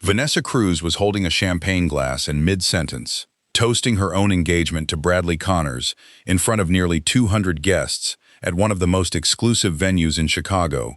Vanessa Cruz was holding a champagne glass in mid-sentence, toasting her own engagement to Bradley Connors in front of nearly 200 guests at one of the most exclusive venues in Chicago,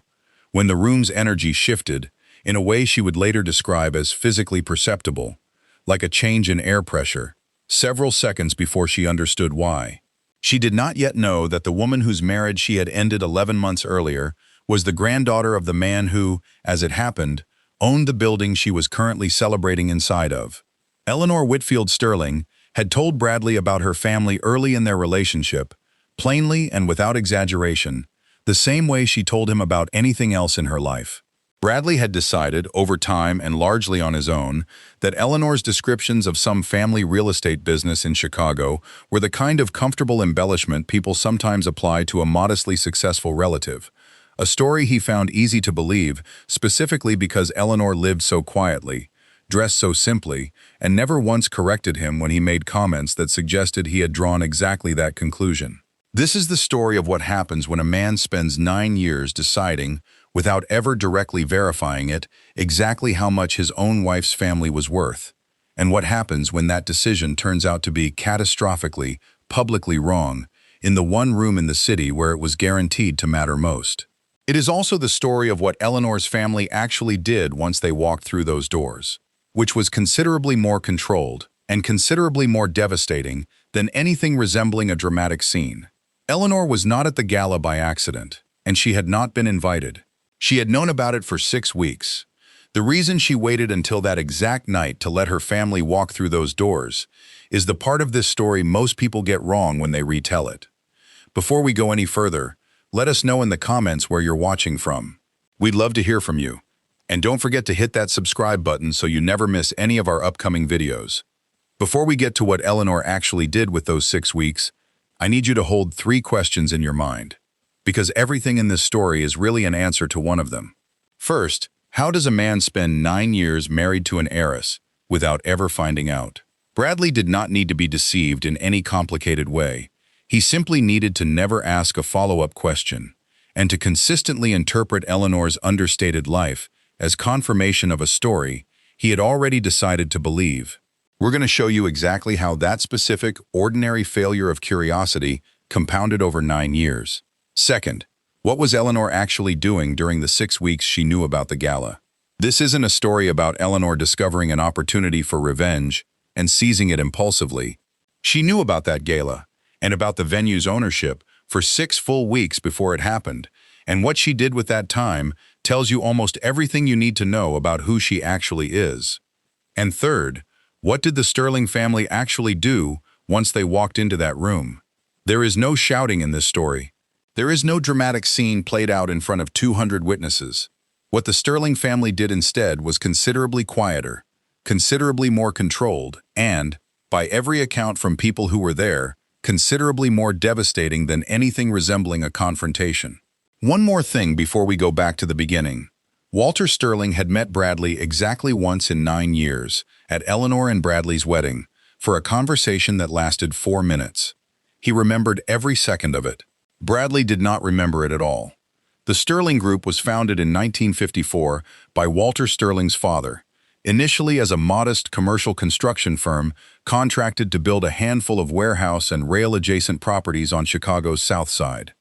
when the room's energy shifted in a way she would later describe as physically perceptible, like a change in air pressure, several seconds before she understood why. She did not yet know that the woman whose marriage she had ended 11 months earlier was the granddaughter of the man who, as it happened, owned the building she was currently celebrating inside of. Eleanor Whitfield Sterling had told Bradley about her family early in their relationship, plainly and without exaggeration, the same way she told him about anything else in her life. Bradley had decided, over time and largely on his own, that Eleanor's descriptions of some family real estate business in Chicago were the kind of comfortable embellishment people sometimes apply to a modestly successful relative. A story he found easy to believe, specifically because Eleanor lived so quietly, dressed so simply, and never once corrected him when he made comments that suggested he had drawn exactly that conclusion. This is the story of what happens when a man spends 9 years deciding, without ever directly verifying it, exactly how much his own wife's family was worth, and what happens when that decision turns out to be catastrophically, publicly wrong, in the one room in the city where it was guaranteed to matter most. It is also the story of what Eleanor's family actually did once they walked through those doors, which was considerably more controlled and considerably more devastating than anything resembling a dramatic scene. Eleanor was not at the gala by accident, and she had not been invited. She had known about it for 6 weeks. The reason she waited until that exact night to let her family walk through those doors is the part of this story most people get wrong when they retell it. Before we go any further, let us know in the comments where you're watching from. We'd love to hear from you. And don't forget to hit that subscribe button so you never miss any of our upcoming videos. Before we get to what Eleanor actually did with those 6 weeks, I need you to hold 3 questions in your mind, because everything in this story is really an answer to one of them. First, how does a man spend 9 years married to an heiress without ever finding out? Bradley did not need to be deceived in any complicated way. He simply needed to never ask a follow-up question, and to consistently interpret Eleanor's understated life as confirmation of a story he had already decided to believe. We're going to show you exactly how that specific, ordinary failure of curiosity compounded over 9 years. Second, what was Eleanor actually doing during the 6 weeks she knew about the gala? This isn't a story about Eleanor discovering an opportunity for revenge and seizing it impulsively. She knew about that gala and about the venue's ownership for 6 full weeks before it happened, and what she did with that time tells you almost everything you need to know about who she actually is. And third, what did the Sterling family actually do once they walked into that room? There is no shouting in this story. There is no dramatic scene played out in front of 200 witnesses. What the Sterling family did instead was considerably quieter, considerably more controlled, and, by every account from people who were there, considerably more devastating than anything resembling a confrontation. One more thing before we go back to the beginning. Walter Sterling had met Bradley exactly once in 9 years, at Eleanor and Bradley's wedding, for a conversation that lasted 4 minutes. He remembered every second of it. Bradley did not remember it at all. The Sterling Group was founded in 1954 by Walter Sterling's father, initially as a modest commercial construction firm contracted to build a handful of warehouse and rail-adjacent properties on Chicago's South Side.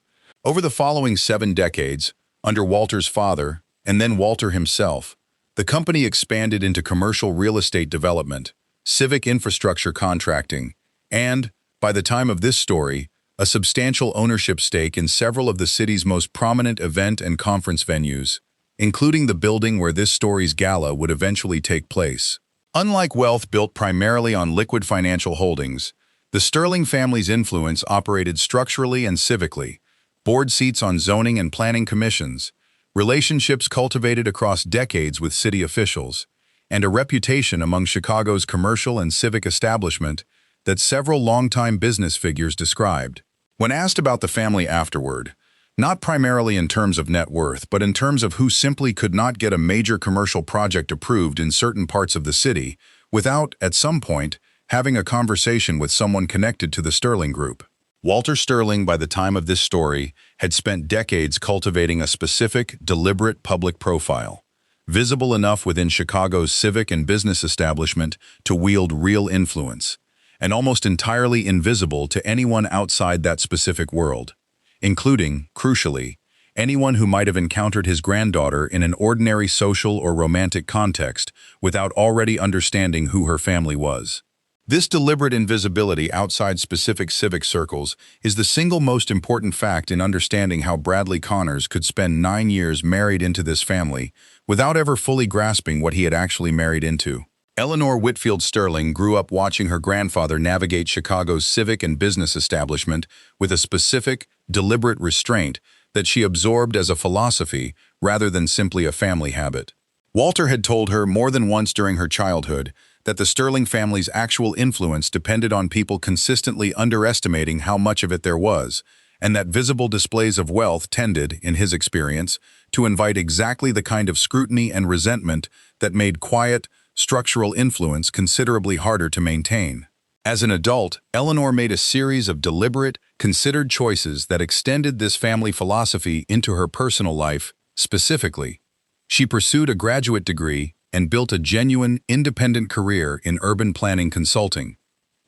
Over the following 7 decades, under Walter's father, and then Walter himself, the company expanded into commercial real estate development, civic infrastructure contracting, and, by the time of this story, a substantial ownership stake in several of the city's most prominent event and conference venues, including the building where this story's gala would eventually take place. Unlike wealth built primarily on liquid financial holdings, the Sterling family's influence operated structurally and civically: board seats on zoning and planning commissions, relationships cultivated across decades with city officials, and a reputation among Chicago's commercial and civic establishment that several longtime business figures described. When asked about the family afterward, not primarily in terms of net worth, but in terms of who simply could not get a major commercial project approved in certain parts of the city without, at some point, having a conversation with someone connected to the Sterling Group. Walter Sterling, by the time of this story, had spent decades cultivating a specific, deliberate public profile. visible enough within Chicago's civic and business establishment to wield real influence, and almost entirely invisible to anyone outside that specific world, including, crucially, anyone who might have encountered his granddaughter in an ordinary social or romantic context without already understanding who her family was. This deliberate invisibility outside specific civic circles is the single most important fact in understanding how Bradley Connors could spend 9 years married into this family without ever fully grasping what he had actually married into. Eleanor Whitfield Sterling grew up watching her grandfather navigate Chicago's civic and business establishment with a specific, deliberate restraint that she absorbed as a philosophy rather than simply a family habit. Walter had told her more than once during her childhood that the Sterling family's actual influence depended on people consistently underestimating how much of it there was, and that visible displays of wealth tended, in his experience, to invite exactly the kind of scrutiny and resentment that made quiet, structural influence considerably harder to maintain. As an adult, Eleanor made a series of deliberate, considered choices that extended this family philosophy into her personal life. Specifically, she pursued a graduate degree and built a genuine, independent career in urban planning consulting,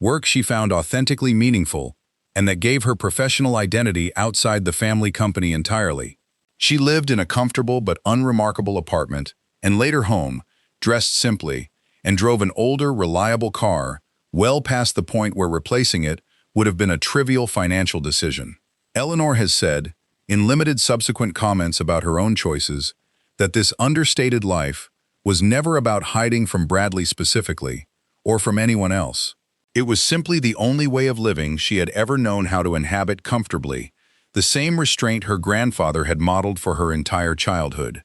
work she found authentically meaningful and that gave her professional identity outside the family company entirely. She lived in a comfortable but unremarkable apartment and later home, dressed simply, and drove an older, reliable car well past the point where replacing it would have been a trivial financial decision. Eleanor has said, in limited subsequent comments about her own choices, that this understated life was never about hiding from Bradley specifically, or from anyone else. It was simply the only way of living she had ever known how to inhabit comfortably, the same restraint her grandfather had modeled for her entire childhood,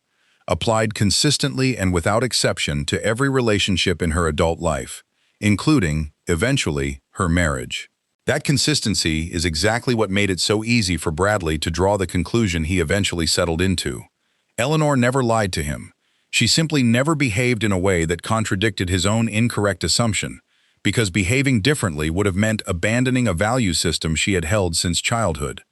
applied consistently and without exception to every relationship in her adult life, including, eventually, her marriage. That consistency is exactly what made it so easy for Bradley to draw the conclusion he eventually settled into. Eleanor never lied to him. She simply never behaved in a way that contradicted his own incorrect assumption, because behaving differently would have meant abandoning a value system she had held since childhood.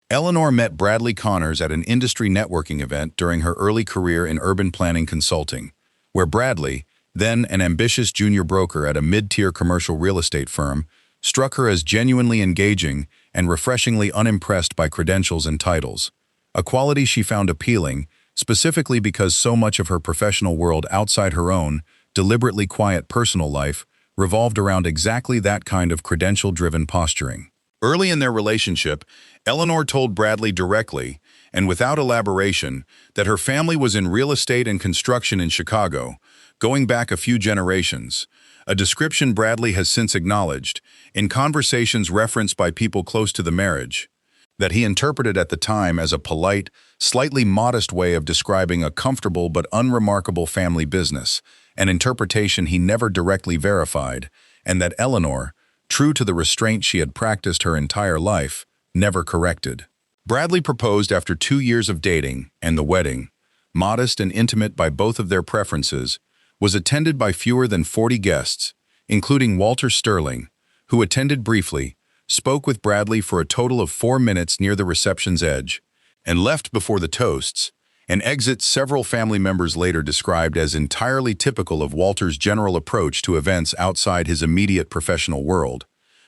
Eleanor met Bradley Connors at an industry networking event during her early career in urban planning consulting, where Bradley, then an ambitious junior broker at a mid-tier commercial real estate firm, struck her as genuinely engaging and refreshingly unimpressed by credentials and titles, a quality she found appealing, specifically because so much of her professional world outside her own, deliberately quiet personal life revolved around exactly that kind of credential-driven posturing. Early in their relationship, Eleanor told Bradley directly, and without elaboration, that her family was in real estate and construction in Chicago, going back a few generations, a description Bradley has since acknowledged, in conversations referenced by people close to the marriage, that he interpreted at the time as a polite, slightly modest way of describing a comfortable but unremarkable family business, an interpretation he never directly verified, and that Eleanor, true to the restraint she had practiced her entire life, never corrected. Bradley proposed after 2 years of dating, and the wedding, modest and intimate by both of their preferences, was attended by fewer than 40 guests, including Walter Sterling, who attended briefly, spoke with Bradley for a total of 4 minutes near the reception's edge, and left before the toasts, an exit several family members later described as entirely typical of Walter's general approach to events outside his immediate professional world,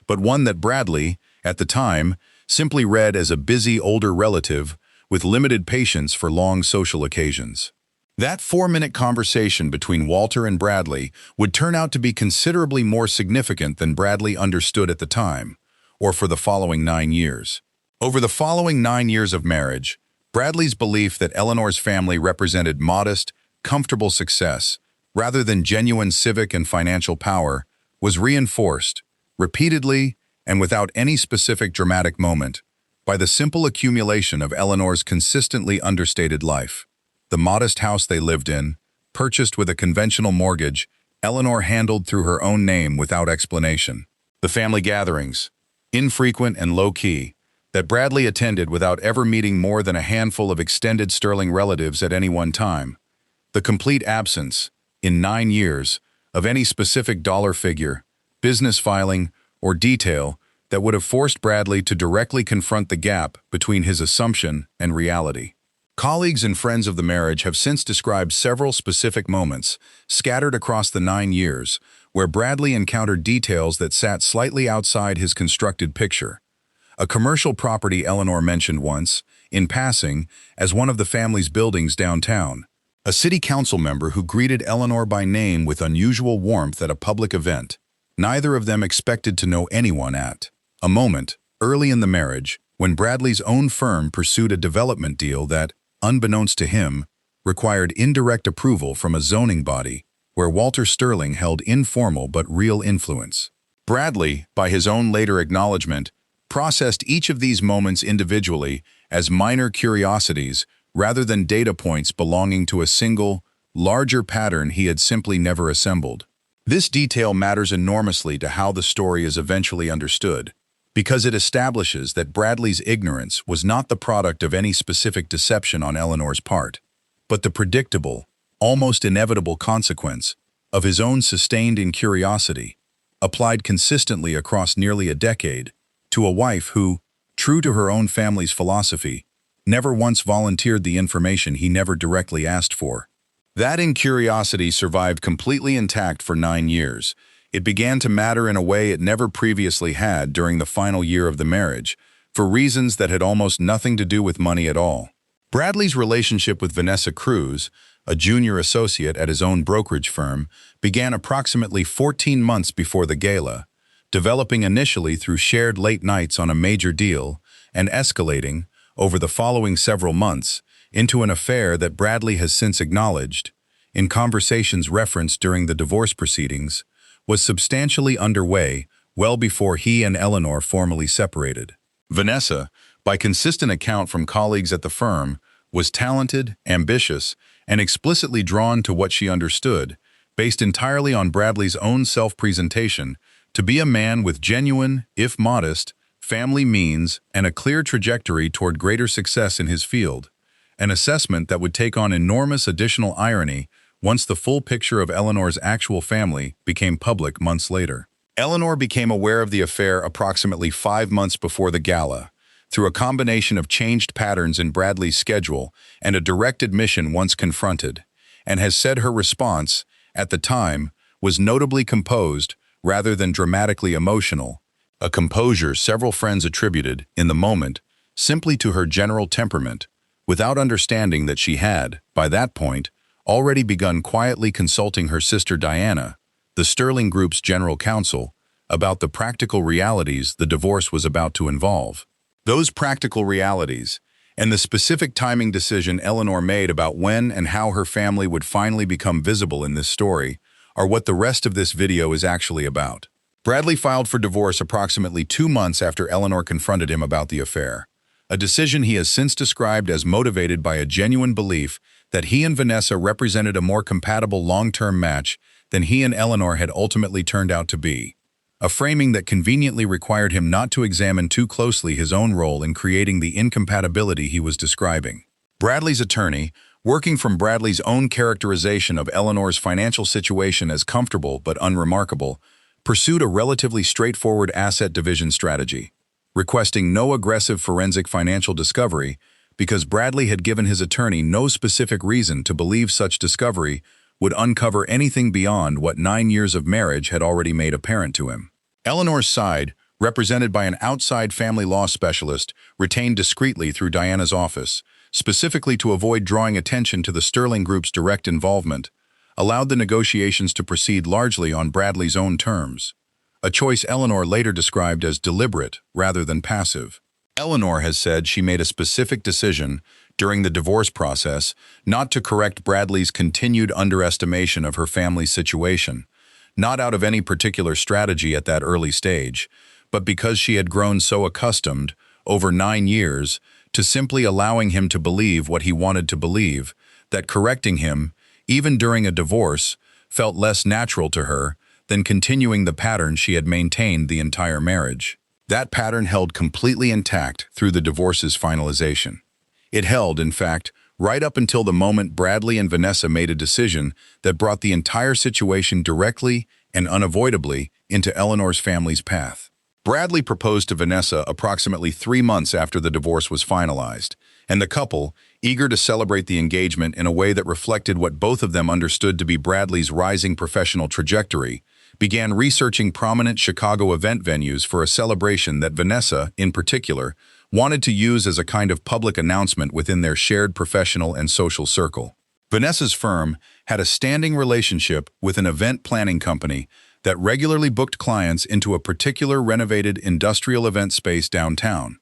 but one that Bradley, at the time, simply read as a busy older relative with limited patience for long social occasions. That 4-minute conversation between Walter and Bradley would turn out to be considerably more significant than Bradley understood at the time, or for the following 9 years. Over the following 9 years of marriage, Bradley's belief that Eleanor's family represented modest, comfortable success, rather than genuine civic and financial power, was reinforced, repeatedly and without any specific dramatic moment, by the simple accumulation of Eleanor's consistently understated life. The modest house they lived in, purchased with a conventional mortgage, Eleanor handled through her own name without explanation. The family gatherings, infrequent and low-key, that Bradley attended without ever meeting more than a handful of extended Sterling relatives at any one time. The complete absence, in 9 years, of any specific dollar figure, business filing, or detail that would have forced Bradley to directly confront the gap between his assumption and reality. Colleagues and friends of the marriage have since described several specific moments, scattered across the 9 years, where Bradley encountered details that sat slightly outside his constructed picture. A commercial property Eleanor mentioned once, in passing, as one of the family's buildings downtown. A city council member who greeted Eleanor by name with unusual warmth at a public event. Neither of them expected to know anyone at a moment, early in the marriage, when Bradley's own firm pursued a development deal that, unbeknownst to him, required indirect approval from a zoning body where Walter Sterling held informal but real influence. Bradley, by his own later acknowledgement, processed each of these moments individually as minor curiosities rather than data points belonging to a single, larger pattern he had simply never assembled. This detail matters enormously to how the story is eventually understood, because it establishes that Bradley's ignorance was not the product of any specific deception on Eleanor's part, but the predictable, almost inevitable consequence of his own sustained incuriosity, applied consistently across nearly a decade, to a wife who, true to her own family's philosophy, never once volunteered the information he never directly asked for. That incuriosity survived completely intact for 9 years. It began to matter in a way it never previously had during the final year of the marriage, for reasons that had almost nothing to do with money at all. Bradley's relationship with Vanessa Cruz, a junior associate at his own brokerage firm, began approximately 14 months before the gala, developing initially through shared late nights on a major deal and escalating, over the following several months, into an affair that Bradley has since acknowledged, in conversations referenced during the divorce proceedings, was substantially underway well before he and Eleanor formally separated. Vanessa, by consistent account from colleagues at the firm, was talented, ambitious, and explicitly drawn to what she understood, based entirely on Bradley's own self-presentation, to be a man with genuine, if modest, family means and a clear trajectory toward greater success in his field, an assessment that would take on enormous additional irony once the full picture of Eleanor's actual family became public months later. Eleanor became aware of the affair approximately 5 months before the gala, through a combination of changed patterns in Bradley's schedule and a direct admission once confronted, and has said her response, at the time, was notably composed rather than dramatically emotional, a composure several friends attributed, in the moment, simply to her general temperament, without understanding that she had, by that point, already begun quietly consulting her sister Diana, the Sterling Group's general counsel, about the practical realities the divorce was about to involve. Those practical realities, and the specific timing decision Eleanor made about when and how her family would finally become visible in this story, are what the rest of this video is actually about. Bradley filed for divorce approximately 2 months after Eleanor confronted him about the affair, a decision he has since described as motivated by a genuine belief that he and Vanessa represented a more compatible long-term match than he and Eleanor had ultimately turned out to be, a framing that conveniently required him not to examine too closely his own role in creating the incompatibility he was describing. Bradley's attorney, working from Bradley's own characterization of Eleanor's financial situation as comfortable but unremarkable, pursued a relatively straightforward asset division strategy, requesting no aggressive forensic financial discovery because Bradley had given his attorney no specific reason to believe such discovery would uncover anything beyond what 9 years of marriage had already made apparent to him. Eleanor's side, represented by an outside family law specialist, retained discreetly through Diana's office, specifically to avoid drawing attention to the Sterling Group's direct involvement, allowed the negotiations to proceed largely on Bradley's own terms, a choice Eleanor later described as deliberate rather than passive. Eleanor has said she made a specific decision during the divorce process not to correct Bradley's continued underestimation of her family's situation, not out of any particular strategy at that early stage, but because she had grown so accustomed, over 9 years, to simply allowing him to believe what he wanted to believe, that correcting him, even during a divorce, felt less natural to her than continuing the pattern she had maintained the entire marriage. That pattern held completely intact through the divorce's finalization. It held, in fact, right up until the moment Bradley and Vanessa made a decision that brought the entire situation directly and unavoidably into Eleanor's family's path. Bradley proposed to Vanessa approximately 3 months after the divorce was finalized, and the couple, eager to celebrate the engagement in a way that reflected what both of them understood to be Bradley's rising professional trajectory, began researching prominent Chicago event venues for a celebration that Vanessa, in particular, wanted to use as a kind of public announcement within their shared professional and social circle. Vanessa's firm had a standing relationship with an event planning company that regularly booked clients into a particular renovated industrial event space downtown,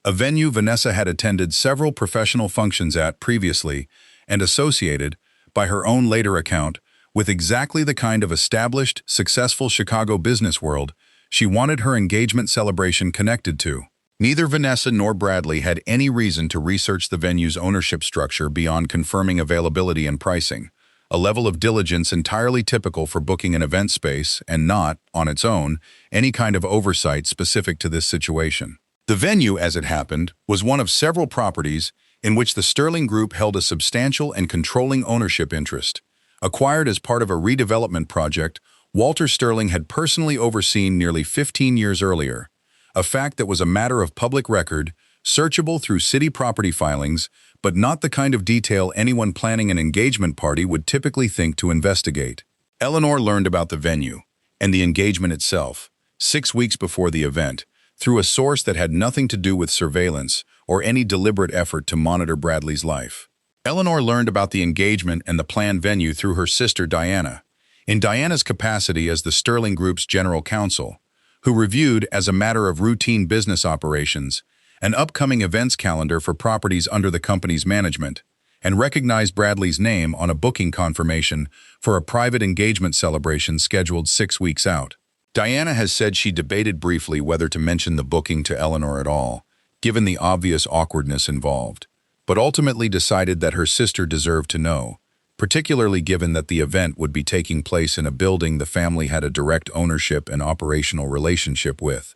a venue Vanessa had attended several professional functions at previously and associated, by her own later account, with exactly the kind of established, successful Chicago business world she wanted her engagement celebration connected to. Neither Vanessa nor Bradley had any reason to research the venue's ownership structure beyond confirming availability and pricing, a level of diligence entirely typical for booking an event space and not, on its own, any kind of oversight specific to this situation. The venue, as it happened, was one of several properties in which the Sterling Group held a substantial and controlling ownership interest. Acquired as part of a redevelopment project Walter Sterling had personally overseen nearly 15 years earlier, a fact that was a matter of public record, searchable through city property filings, but not the kind of detail anyone planning an engagement party would typically think to investigate. Eleanor learned about the venue and the engagement itself 6 weeks before the event, through a source that had nothing to do with surveillance or any deliberate effort to monitor Bradley's life. Eleanor learned about the engagement and the planned venue through her sister Diana, in Diana's capacity as the Sterling Group's general counsel, who reviewed, as a matter of routine business operations, an upcoming events calendar for properties under the company's management, and recognized Bradley's name on a booking confirmation for a private engagement celebration scheduled 6 weeks out. Diana has said she debated briefly whether to mention the booking to Eleanor at all, given the obvious awkwardness involved, but ultimately decided that her sister deserved to know, particularly given that the event would be taking place in a building the family had a direct ownership and operational relationship with,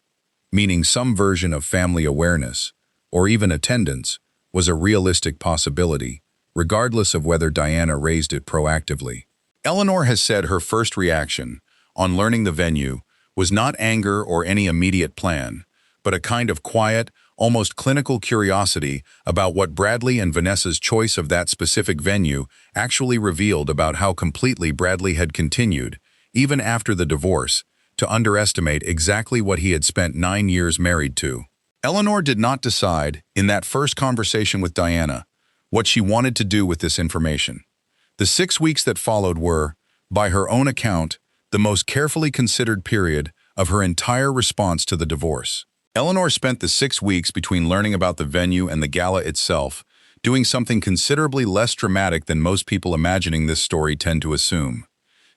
meaning some version of family awareness, or even attendance, was a realistic possibility, regardless of whether Diana raised it proactively. Eleanor has said her first reaction, on learning the venue, was not anger or any immediate plan, but a kind of quiet, almost clinical curiosity about what Bradley and Vanessa's choice of that specific venue actually revealed about how completely Bradley had continued, even after the divorce, to underestimate exactly what he had spent 9 years married to. Eleanor did not decide, in that first conversation with Diana, what she wanted to do with this information. The 6 weeks that followed were, by her own account, the most carefully considered period of her entire response to the divorce. Eleanor spent the 6 weeks between learning about the venue and the gala itself, doing something considerably less dramatic than most people imagining this story tend to assume.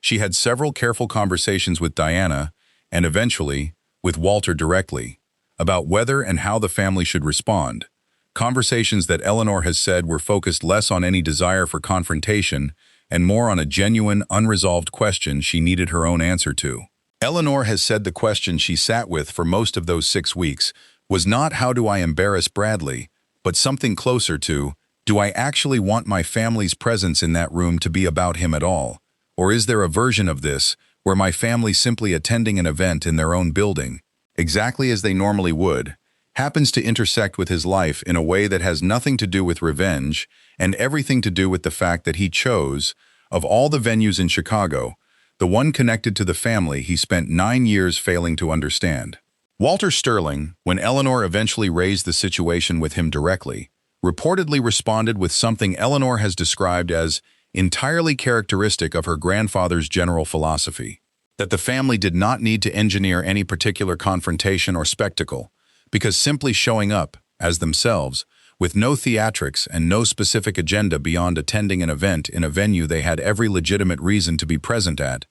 She had several careful conversations with Diana, and eventually, with Walter directly, about whether and how the family should respond, conversations that Eleanor has said were focused less on any desire for confrontation and more on a genuine, unresolved question she needed her own answer to. Eleanor has said the question she sat with for most of those 6 weeks was not how do I embarrass Bradley, but something closer to, do I actually want my family's presence in that room to be about him at all? Or is there a version of this where my family simply attending an event in their own building, exactly as they normally would, happens to intersect with his life in a way that has nothing to do with revenge and everything to do with the fact that he chose, of all the venues in Chicago, the one connected to the family he spent 9 years failing to understand. Walter Sterling, when Eleanor eventually raised the situation with him directly, reportedly responded with something Eleanor has described as entirely characteristic of her grandfather's general philosophy, that the family did not need to engineer any particular confrontation or spectacle, because simply showing up, as themselves, with no theatrics and no specific agenda beyond attending an event in a venue they had every legitimate reason to be present at,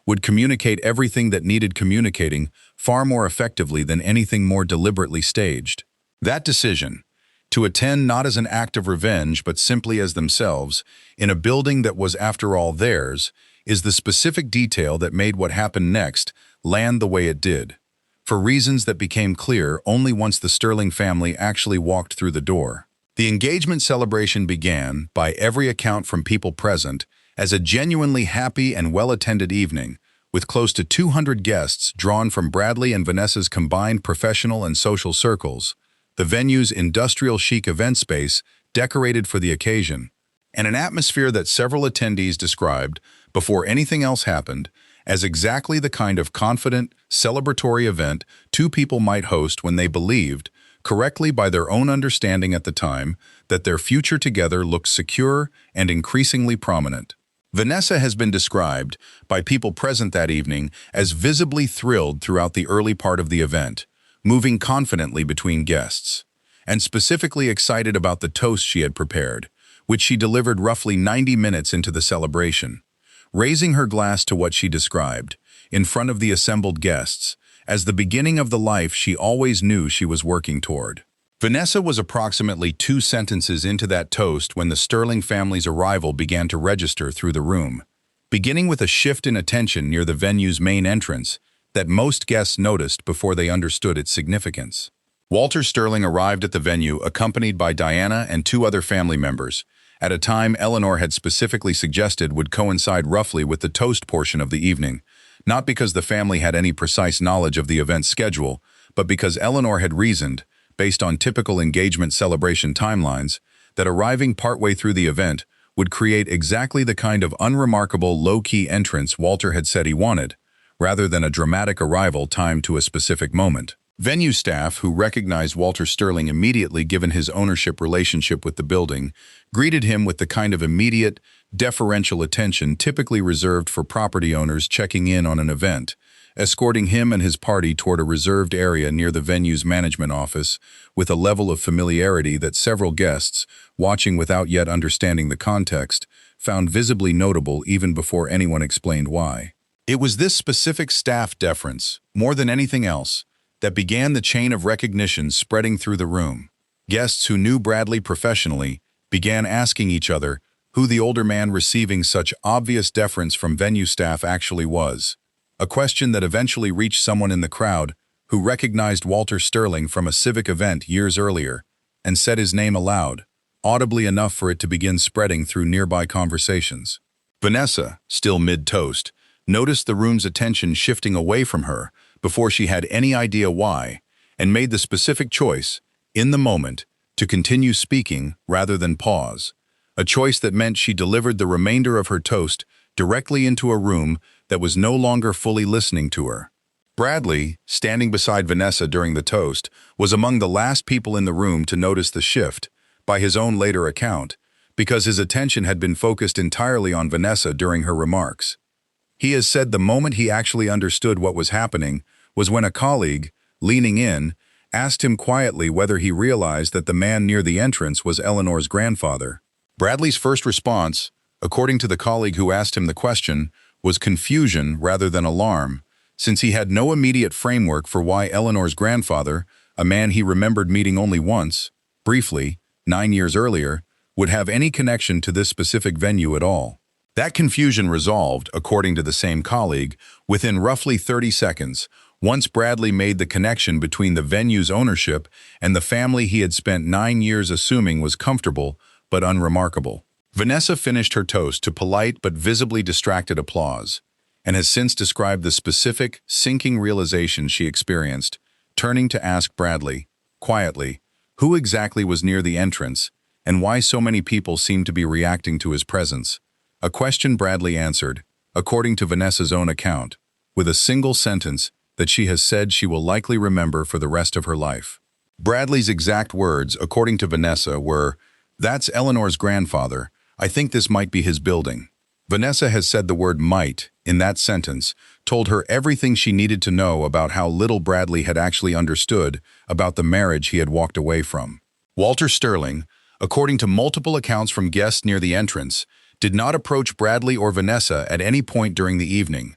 would communicate everything that needed communicating far more effectively than anything more deliberately staged. That decision, to attend not as an act of revenge but simply as themselves, in a building that was after all theirs, is the specific detail that made what happened next land the way it did, for reasons that became clear only once the Sterling family actually walked through the door. The engagement celebration began, by every account from people present, as a genuinely happy and well-attended evening, with close to 200 guests drawn from Bradley and Vanessa's combined professional and social circles. The venue's industrial chic event space decorated for the occasion, and an atmosphere that several attendees described, before anything else happened, as exactly the kind of confident, celebratory event two people might host when they believed, correctly by their own understanding at the time, that their future together looked secure and increasingly prominent. Vanessa has been described, by people present that evening, as visibly thrilled throughout the early part of the event, moving confidently between guests, and specifically excited about the toast she had prepared, which she delivered roughly 90 minutes into the celebration, raising her glass to what she described, in front of the assembled guests, as the beginning of the life she always knew she was working toward. Vanessa was approximately 2 sentences into that toast when the Sterling family's arrival began to register through the room, beginning with a shift in attention near the venue's main entrance that most guests noticed before they understood its significance. Walter Sterling arrived at the venue accompanied by Diana and 2 other family members, at a time Eleanor had specifically suggested would coincide roughly with the toast portion of the evening, not because the family had any precise knowledge of the event's schedule, but because Eleanor had reasoned, based on typical engagement celebration timelines, that arriving partway through the event would create exactly the kind of unremarkable low-key entrance Walter had said he wanted, rather than a dramatic arrival timed to a specific moment. Venue staff, who recognized Walter Sterling immediately given his ownership relationship with the building, greeted him with the kind of immediate, deferential attention typically reserved for property owners checking in on an event, escorting him and his party toward a reserved area near the venue's management office with a level of familiarity that several guests, watching without yet understanding the context, found visibly notable even before anyone explained why. It was this specific staff deference, more than anything else, that began the chain of recognition spreading through the room. Guests who knew Bradley professionally began asking each other who the older man receiving such obvious deference from venue staff actually was, a question that eventually reached someone in the crowd who recognized Walter Sterling from a civic event years earlier and said his name aloud, audibly enough for it to begin spreading through nearby conversations. Vanessa, still mid-toast, noticed the room's attention shifting away from her before she had any idea why, and made the specific choice, in the moment, to continue speaking rather than pause, a choice that meant she delivered the remainder of her toast directly into a room that was no longer fully listening to her. Bradley, standing beside Vanessa during the toast, was among the last people in the room to notice the shift, by his own later account, because his attention had been focused entirely on Vanessa during her remarks. He has said the moment he actually understood what was happening was when a colleague, leaning in, asked him quietly whether he realized that the man near the entrance was Eleanor's grandfather. Bradley's first response, according to the colleague who asked him the question, was confusion rather than alarm, since he had no immediate framework for why Eleanor's grandfather, a man he remembered meeting only once, briefly, 9 years earlier, would have any connection to this specific venue at all. That confusion resolved, according to the same colleague, within roughly 30 seconds, once Bradley made the connection between the venue's ownership and the family he had spent 9 years assuming was comfortable but unremarkable. Vanessa finished her toast to polite but visibly distracted applause, and has since described the specific, sinking realization she experienced, turning to ask Bradley, quietly, who exactly was near the entrance and why so many people seemed to be reacting to his presence, a question Bradley answered, according to Vanessa's own account, with a single sentence that she has said she will likely remember for the rest of her life. Bradley's exact words, according to Vanessa, were, "That's Eleanor's grandfather. I think this might be his building." Vanessa has said the word might, in that sentence, told her everything she needed to know about how little Bradley had actually understood about the marriage he had walked away from. Walter Sterling, according to multiple accounts from guests near the entrance, did not approach Bradley or Vanessa at any point during the evening,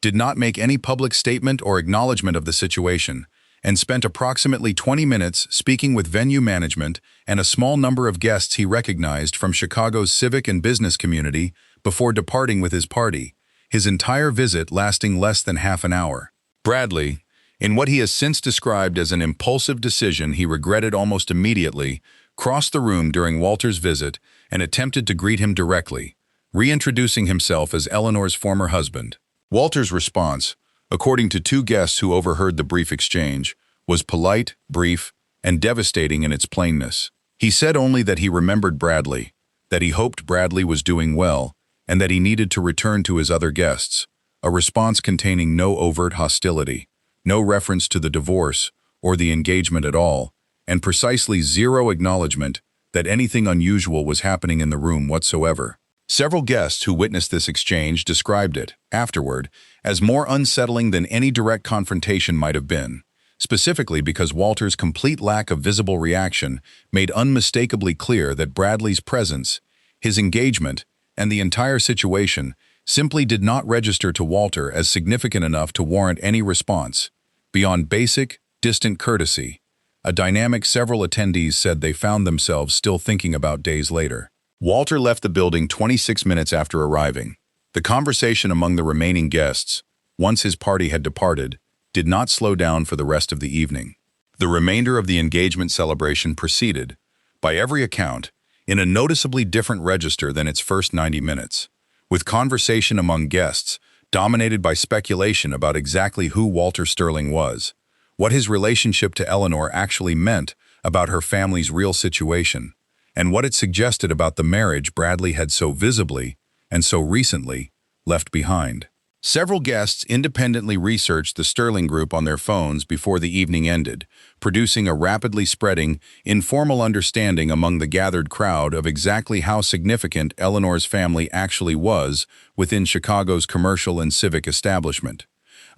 did not make any public statement or acknowledgement of the situation, and spent approximately 20 minutes speaking with venue management and a small number of guests he recognized from Chicago's civic and business community before departing with his party, his entire visit lasting less than half an hour. Bradley, in what he has since described as an impulsive decision he regretted almost immediately, crossed the room during Walter's visit and attempted to greet him directly, reintroducing himself as Eleanor's former husband. Walter's response, according to 2 guests who overheard the brief exchange, was polite, brief, and devastating in its plainness. He said only that he remembered Bradley, that he hoped Bradley was doing well, and that he needed to return to his other guests, a response containing no overt hostility, no reference to the divorce or the engagement at all, and precisely zero acknowledgement that anything unusual was happening in the room whatsoever. Several guests who witnessed this exchange described it, afterward, as more unsettling than any direct confrontation might have been, specifically because Walter's complete lack of visible reaction made unmistakably clear that Bradley's presence, his engagement, and the entire situation simply did not register to Walter as significant enough to warrant any response, beyond basic, distant courtesy, a dynamic several attendees said they found themselves still thinking about days later. Walter left the building 26 minutes after arriving. The conversation among the remaining guests, once his party had departed, did not slow down for the rest of the evening. The remainder of the engagement celebration proceeded, by every account, in a noticeably different register than its first 90 minutes, with conversation among guests dominated by speculation about exactly who Walter Sterling was, what his relationship to Eleanor actually meant about her family's real situation, and what it suggested about the marriage Bradley had so visibly, and so recently, left behind. Several guests independently researched the Sterling group on their phones before the evening ended, producing a rapidly spreading, informal understanding among the gathered crowd of exactly how significant Eleanor's family actually was within Chicago's commercial and civic establishment.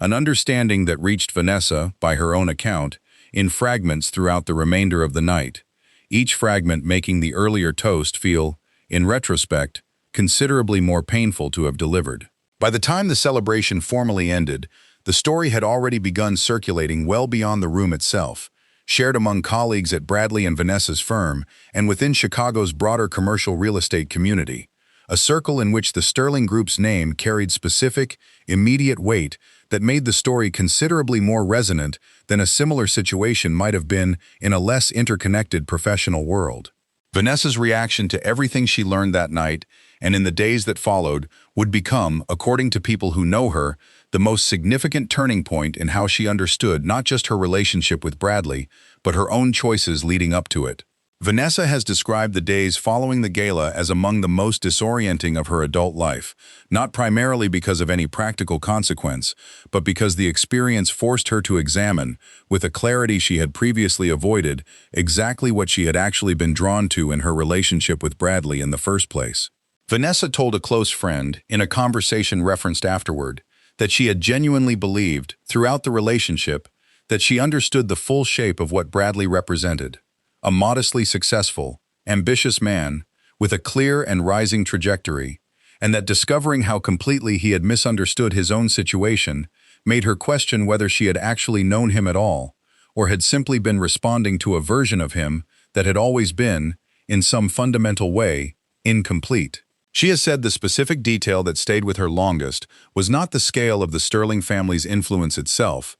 An understanding that reached Vanessa, by her own account, in fragments throughout the remainder of the night, each fragment making the earlier toast feel, in retrospect, considerably more painful to have delivered. By the time the celebration formally ended, the story had already begun circulating well beyond the room itself, shared among colleagues at Bradley and Vanessa's firm and within Chicago's broader commercial real estate community, a circle in which the Sterling Group's name carried specific, immediate weight that made the story considerably more resonant than a similar situation might have been in a less interconnected professional world. Vanessa's reaction to everything she learned that night and in the days that followed would become, according to people who know her, the most significant turning point in how she understood not just her relationship with Bradley, but her own choices leading up to it. Vanessa has described the days following the gala as among the most disorienting of her adult life, not primarily because of any practical consequence, but because the experience forced her to examine, with a clarity she had previously avoided, exactly what she had actually been drawn to in her relationship with Bradley in the first place. Vanessa told a close friend, in a conversation referenced afterward, that she had genuinely believed, throughout the relationship, that she understood the full shape of what Bradley represented. A modestly successful, ambitious man with a clear and rising trajectory, and that discovering how completely he had misunderstood his own situation made her question whether she had actually known him at all, or had simply been responding to a version of him that had always been, in some fundamental way, incomplete. She has said the specific detail that stayed with her longest was not the scale of the Sterling family's influence itself,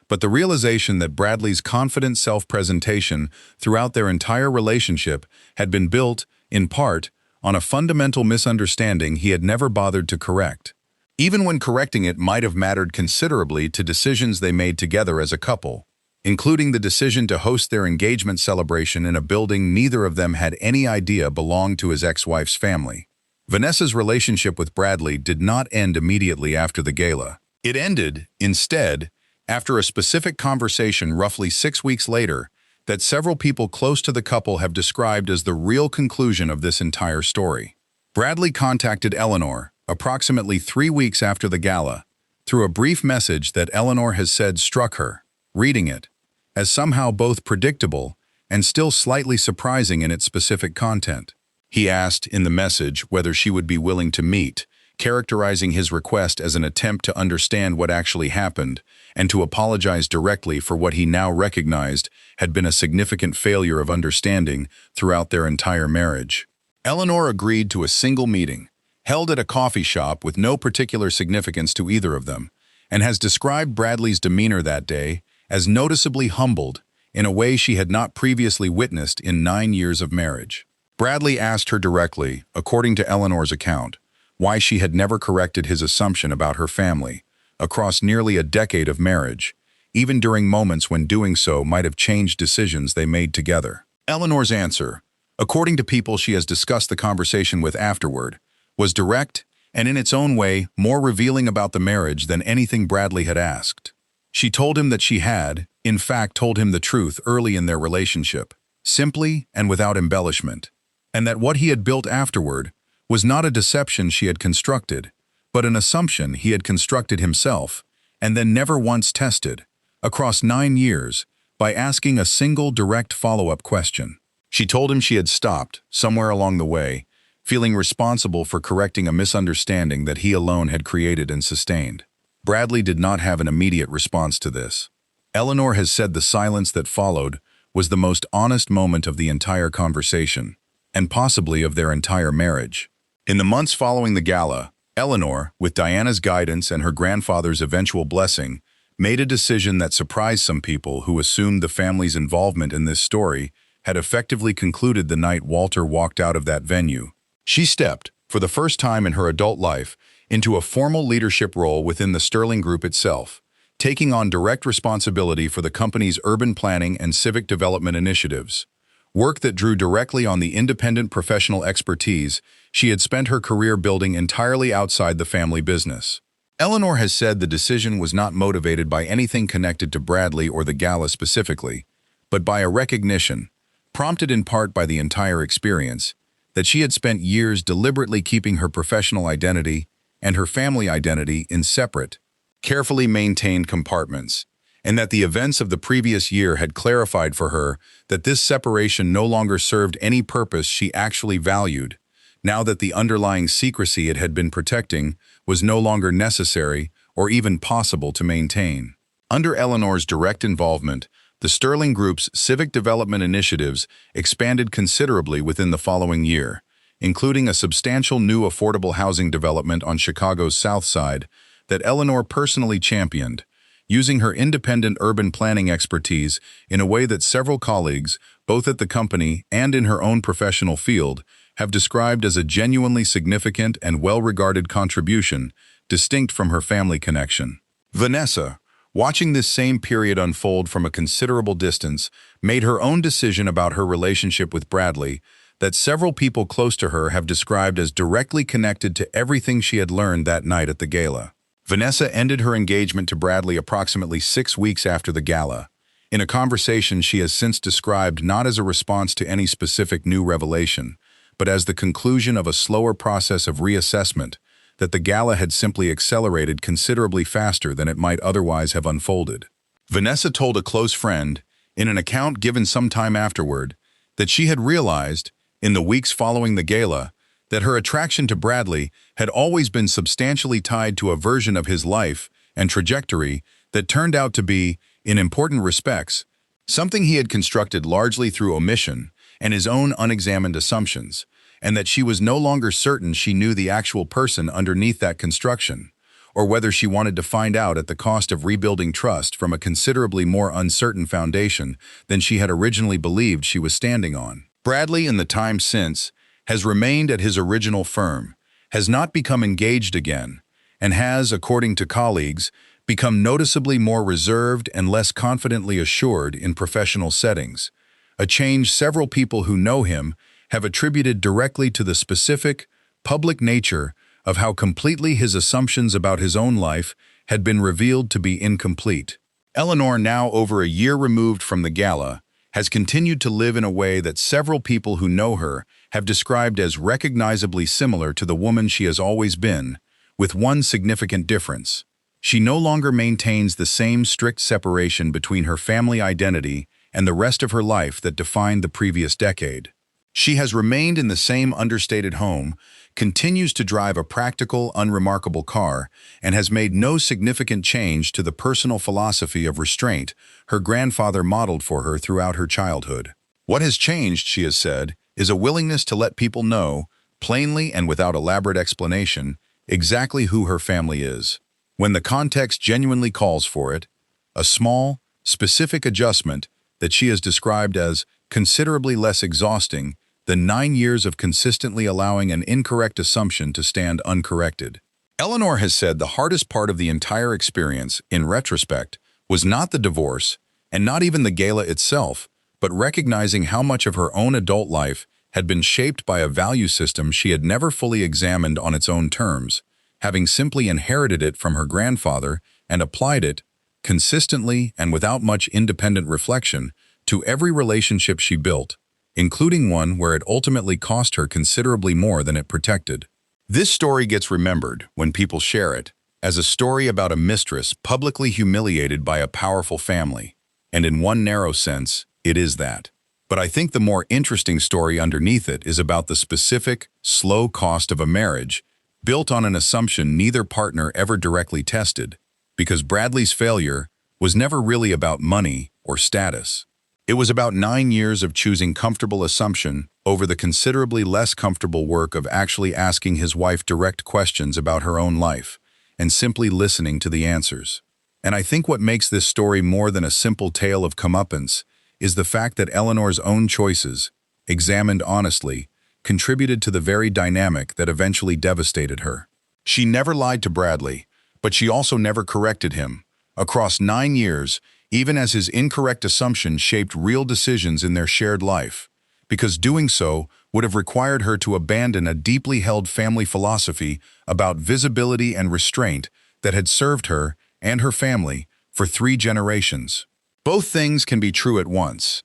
but the realization that Bradley's confident self-presentation throughout their entire relationship had been built, in part, on a fundamental misunderstanding he had never bothered to correct. Even when correcting it might have mattered considerably to decisions they made together as a couple, including the decision to host their engagement celebration in a building neither of them had any idea belonged to his ex-wife's family. Vanessa's relationship with Bradley did not end immediately after the gala. It ended, instead, after a specific conversation roughly 6 weeks later that several people close to the couple have described as the real conclusion of this entire story. Bradley contacted Eleanor, approximately 3 weeks after the gala, through a brief message that Eleanor has said struck her, reading it, as somehow both predictable and still slightly surprising in its specific content. He asked in the message whether she would be willing to meet, characterizing his request as an attempt to understand what actually happened and to apologize directly for what he now recognized had been a significant failure of understanding throughout their entire marriage. Eleanor agreed to a single meeting, held at a coffee shop with no particular significance to either of them, and has described Bradley's demeanor that day as noticeably humbled in a way she had not previously witnessed in 9 years of marriage. Bradley asked her directly, according to Eleanor's account, why she had never corrected his assumption about her family, across nearly a decade of marriage, even during moments when doing so might have changed decisions they made together. Eleanor's answer, according to people she has discussed the conversation with afterward, was direct and in its own way more revealing about the marriage than anything Bradley had asked. She told him that she had, in fact, told him the truth early in their relationship, simply and without embellishment, and that what he had built afterward was not a deception she had constructed, but an assumption he had constructed himself and then never once tested, across 9 years, by asking a single direct follow-up question. She told him she had stopped, somewhere along the way, feeling responsible for correcting a misunderstanding that he alone had created and sustained. Bradley did not have an immediate response to this. Eleanor has said the silence that followed was the most honest moment of the entire conversation, and possibly of their entire marriage. In the months following the gala, Eleanor, with Diana's guidance and her grandfather's eventual blessing, made a decision that surprised some people who assumed the family's involvement in this story had effectively concluded the night Walter walked out of that venue. She stepped, for the first time in her adult life, into a formal leadership role within the Sterling Group itself, taking on direct responsibility for the company's urban planning and civic development initiatives, work that drew directly on the independent professional expertise she had spent her career building entirely outside the family business. Eleanor has said the decision was not motivated by anything connected to Bradley or the gala specifically, but by a recognition, prompted in part by the entire experience, that she had spent years deliberately keeping her professional identity and her family identity in separate, carefully maintained compartments, and that the events of the previous year had clarified for her that this separation no longer served any purpose she actually valued, now that the underlying secrecy it had been protecting was no longer necessary or even possible to maintain. Under Eleanor's direct involvement, the Sterling Group's civic development initiatives expanded considerably within the following year, including a substantial new affordable housing development on Chicago's South Side that Eleanor personally championed, using her independent urban planning expertise in a way that several colleagues, both at the company and in her own professional field, have described as a genuinely significant and well-regarded contribution, distinct from her family connection. Vanessa, watching this same period unfold from a considerable distance, made her own decision about her relationship with Bradley that several people close to her have described as directly connected to everything she had learned that night at the gala. Vanessa ended her engagement to Bradley approximately 6 weeks after the gala, in a conversation she has since described not as a response to any specific new revelation, but as the conclusion of a slower process of reassessment that the gala had simply accelerated considerably faster than it might otherwise have unfolded. Vanessa told a close friend, in an account given some time afterward, that she had realized, in the weeks following the gala, that her attraction to Bradley had always been substantially tied to a version of his life and trajectory that turned out to be, in important respects, something he had constructed largely through omission and his own unexamined assumptions, and that she was no longer certain she knew the actual person underneath that construction, or whether she wanted to find out at the cost of rebuilding trust from a considerably more uncertain foundation than she had originally believed she was standing on. Bradley, in the time since, has remained at his original firm, has not become engaged again, and has, according to colleagues, become noticeably more reserved and less confidently assured in professional settings, a change several people who know him have attributed directly to the specific, public nature of how completely his assumptions about his own life had been revealed to be incomplete. Eleanor, now over a year removed from the gala, has continued to live in a way that several people who know her have described as recognizably similar to the woman she has always been, with one significant difference. She no longer maintains the same strict separation between her family identity and the rest of her life that defined the previous decade. She has remained in the same understated home, continues to drive a practical, unremarkable car, and has made no significant change to the personal philosophy of restraint her grandfather modeled for her throughout her childhood. What has changed, she has said, is a willingness to let people know, plainly and without elaborate explanation, exactly who her family is. When the context genuinely calls for it, a small, specific adjustment that she has described as considerably less exhausting than 9 years of consistently allowing an incorrect assumption to stand uncorrected. Eleanor has said the hardest part of the entire experience, in retrospect, was not the divorce, and not even the gala itself, but recognizing how much of her own adult life had been shaped by a value system she had never fully examined on its own terms, having simply inherited it from her grandfather and applied it, consistently and without much independent reflection, to every relationship she built, including one where it ultimately cost her considerably more than it protected. This story gets remembered, when people share it, as a story about a mistress publicly humiliated by a powerful family. And in one narrow sense, it is that. But I think the more interesting story underneath it is about the specific, slow cost of a marriage, built on an assumption neither partner ever directly tested, because Bradley's failure was never really about money or status. It was about 9 years of choosing comfortable assumption over the considerably less comfortable work of actually asking his wife direct questions about her own life, and simply listening to the answers. And I think what makes this story more than a simple tale of comeuppance is the fact that Eleanor's own choices, examined honestly, contributed to the very dynamic that eventually devastated her. She never lied to Bradley, but she also never corrected him. Across 9 years, even as his incorrect assumptions shaped real decisions in their shared life, because doing so would have required her to abandon a deeply held family philosophy about visibility and restraint that had served her and her family for 3 generations. Both things can be true at once.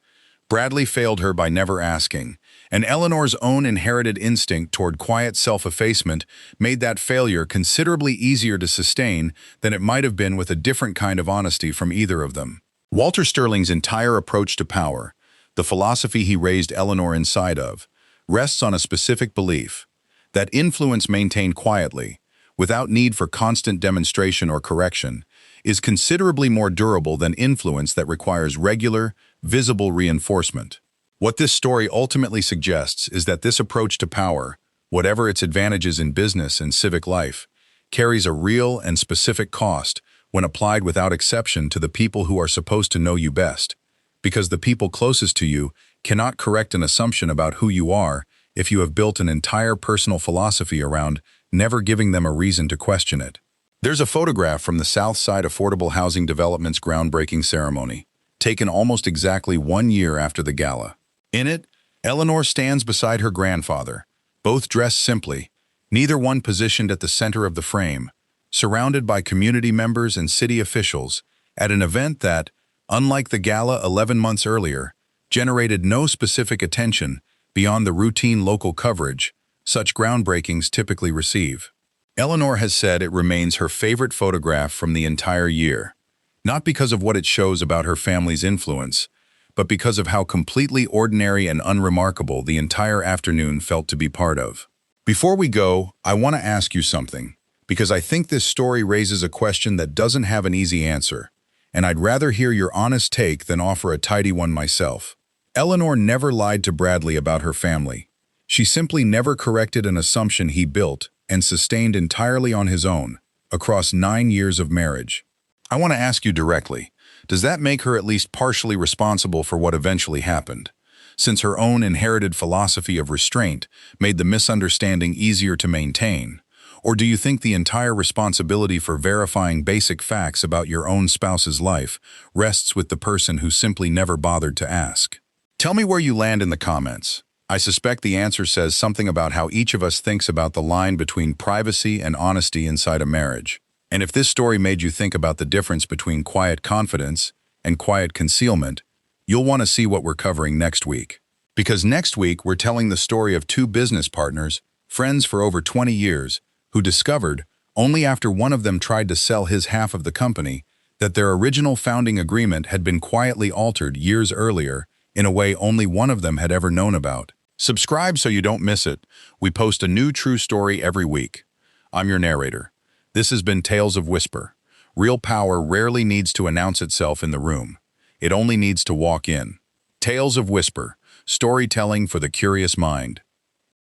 Bradley failed her by never asking, and Eleanor's own inherited instinct toward quiet self-effacement made that failure considerably easier to sustain than it might have been with a different kind of honesty from either of them. Walter Sterling's entire approach to power, the philosophy he raised Eleanor inside of, rests on a specific belief that influence maintained quietly, without need for constant demonstration or correction, is considerably more durable than influence that requires regular, visible reinforcement. What this story ultimately suggests is that this approach to power, whatever its advantages in business and civic life, carries a real and specific cost when applied without exception to the people who are supposed to know you best, because the people closest to you cannot correct an assumption about who you are if you have built an entire personal philosophy around never giving them a reason to question it. There's a photograph from the South Side Affordable Housing Development's groundbreaking ceremony, taken almost exactly 1 year after the gala. In it, Eleanor stands beside her grandfather, both dressed simply, neither one positioned at the center of the frame, surrounded by community members and city officials, at an event that, unlike the gala 11 months earlier, generated no specific attention beyond the routine local coverage such groundbreakings typically receive. Eleanor has said it remains her favorite photograph from the entire year, not because of what it shows about her family's influence, but because of how completely ordinary and unremarkable the entire afternoon felt to be part of. Before we go, I want to ask you something, because I think this story raises a question that doesn't have an easy answer, and I'd rather hear your honest take than offer a tidy one myself. Eleanor never lied to Bradley about her family. She simply never corrected an assumption he built and sustained entirely on his own, across 9 years of marriage. I want to ask you directly, does that make her at least partially responsible for what eventually happened, since her own inherited philosophy of restraint made the misunderstanding easier to maintain? Or do you think the entire responsibility for verifying basic facts about your own spouse's life rests with the person who simply never bothered to ask? Tell me where you land in the comments. I suspect the answer says something about how each of us thinks about the line between privacy and honesty inside a marriage. And if this story made you think about the difference between quiet confidence and quiet concealment, you'll want to see what we're covering next week. Because next week we're telling the story of 2 business partners, friends for over 20 years, who discovered, only after one of them tried to sell his half of the company, that their original founding agreement had been quietly altered years earlier in a way only one of them had ever known about. Subscribe so you don't miss it. We post a new true story every week. I'm your narrator. This has been Tales of Whisper. Real power rarely needs to announce itself in the room. It only needs to walk in. Tales of Whisper, storytelling for the curious mind.